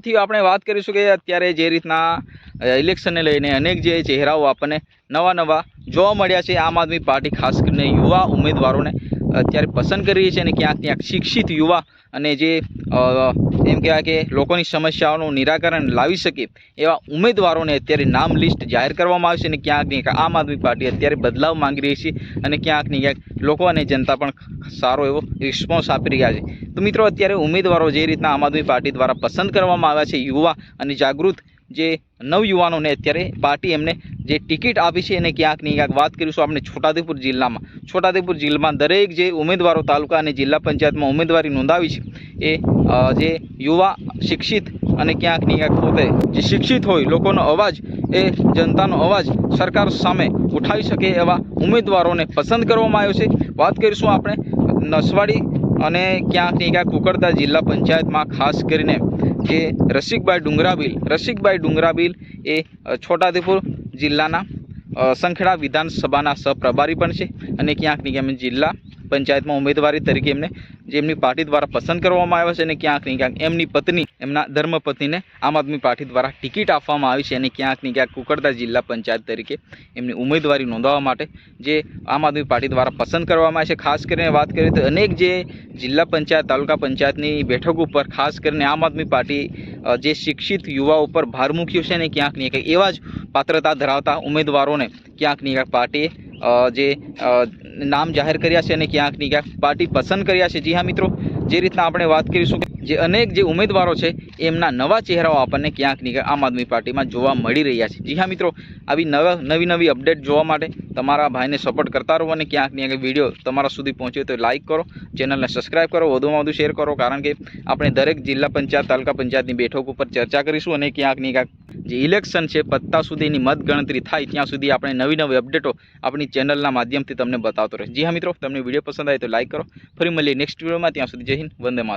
થી આપણે વાત કરીશું કે અત્યારે જે રીતના ઇલેક્શનને લઈને અનેક જે ચહેરાઓ આપણને નવા જોવા મળ્યા છે। આમ આદમી પાર્ટી ખાસ કરીને યુવા ઉમેદવારોને અત્યારે પસંદ કરી રહી છે અને ક્યાંક શિક્ષિત યુવા અને જે એમ કહેવાય કે લોકોની સમસ્યાઓનું નિરાકરણ લાવી શકે એવા ઉમેદવારોને અત્યારે નામ લિસ્ટ જાહેર કરવામાં આવી છે અને ક્યાંક આમ આદમી પાર્ટી અત્યારે બદલાવ માંગી રહી છે અને ક્યાંક લોકો અને જનતા પણ સારો એવો રિસ્પોન્સ આપી રહ્યા છે। તો મિત્રો અત્યારે ઉમેદવારો જે રીતના આમ આદમી પાર્ટી દ્વારા પસંદ કરવામાં આવ્યા છે યુવા અને જાગૃત જે નવયુવાનોને અત્યારે પાર્ટી એમને જે ટિકિટ આપી છે અને ક્યાંક વાત કરીશું આપણે છોટાઉદેપુર જિલ્લામાં દરેક જે ઉમેદવારો તાલુકા અને જિલ્લા પંચાયતમાં ઉમેદવારી નોંધાવી છે એ જે યુવા શિક્ષિત અને ક્યાંક પોતે જે શિક્ષિત હોય લોકોનો અવાજ એ જનતાનો અવાજ સરકાર સામે ઉઠાવી શકે એવા ઉમેદવારોને પસંદ કરવામાં આવ્યો છે। વાત કરીશું આપણે નસવાડી અને ક્યાંક કુકરદા જિલ્લા પંચાયતમાં ખાસ કરીને જે રસિકભાઈ ડુંગરાબીલ એ છોટાઉદેપુર જિલ્લાના સંખેડા વિધાનસભાના સહપ્રભારી પણ છે અને ક્યાંક જિલ્લા પંચાયતમાં ઉમેદવારી તરીકે જેમની પાર્ટી દ્વારા પસંદ કરવામાં આવ્યા છે અને ક્યાંક એમની પત્ની એમના ધર્મપત્નીને આમ આદમી પાર્ટી દ્વારા ટિકિટ આપવામાં આવી છે અને ક્યાંક કુકરદા જિલ્લા પંચાયત તરીકે એમની ઉમેદવારી નોંધાવવા માટે જે આમ આદમી પાર્ટી દ્વારા પસંદ કરવામાં આવે છે। ખાસ કરીને વાત કરીએ તો અનેક જે જિલ્લા પંચાયત તાલુકા પંચાયતની બેઠક ઉપર ખાસ કરીને આમ આદમી પાર્ટી જે શિક્ષિત યુવા ઉપર ભાર મૂક્યો છે અને ક્યાંક એવા જ પાત્રતા ધરાવતા ઉમેદવારોને ક્યાંક પાર્ટીએ જે નામ જાહેર કર્યા છે અને ક્યાંક પાર્ટી પસંદ કર્યા છે। જી હા મિત્રો, જે રીતના આપણે વાત કરીશું કે જે અનેક જે ઉમેદવારો છે એમના નવા ચહેરાઓ આપણને ક્યાંક આમ આદમી પાર્ટીમાં જોવા મળી રહ્યા છે। જી હા મિત્રો, આવી નવી અપડેટ જોવા માટે તમારા ભાઈને સપોર્ટ કરતા રહો અને ક્યાંક વિડીયો તમારા સુધી પહોંચ્યો તો લાઇક કરો, ચેનલને સબસ્ક્રાઇબ કરો, વધુમાં વધુ શેર કરો, કારણ કે આપણે દરેક જિલ્લા પંચાયત તાલુકા પંચાયતની બેઠક ઉપર ચર્ચા કરીશું અને ક્યાંક જે ઇલેક્શન છે પત્તા સુધીની મતગણતરી થાય ત્યાં સુધી આપણે નવી અપડેટો આપણી ચેનલના માધ્યમથી તમને બતાવતો રહે। જી હા મિત્રો, તમને વિડીયો પસંદ આવે તો લાઇક કરો। ફરી મળીએ નેક્સ્ટ વિડીયોમાં, ત્યાં સુધી જય હિન્દ, વંદે માતરમ।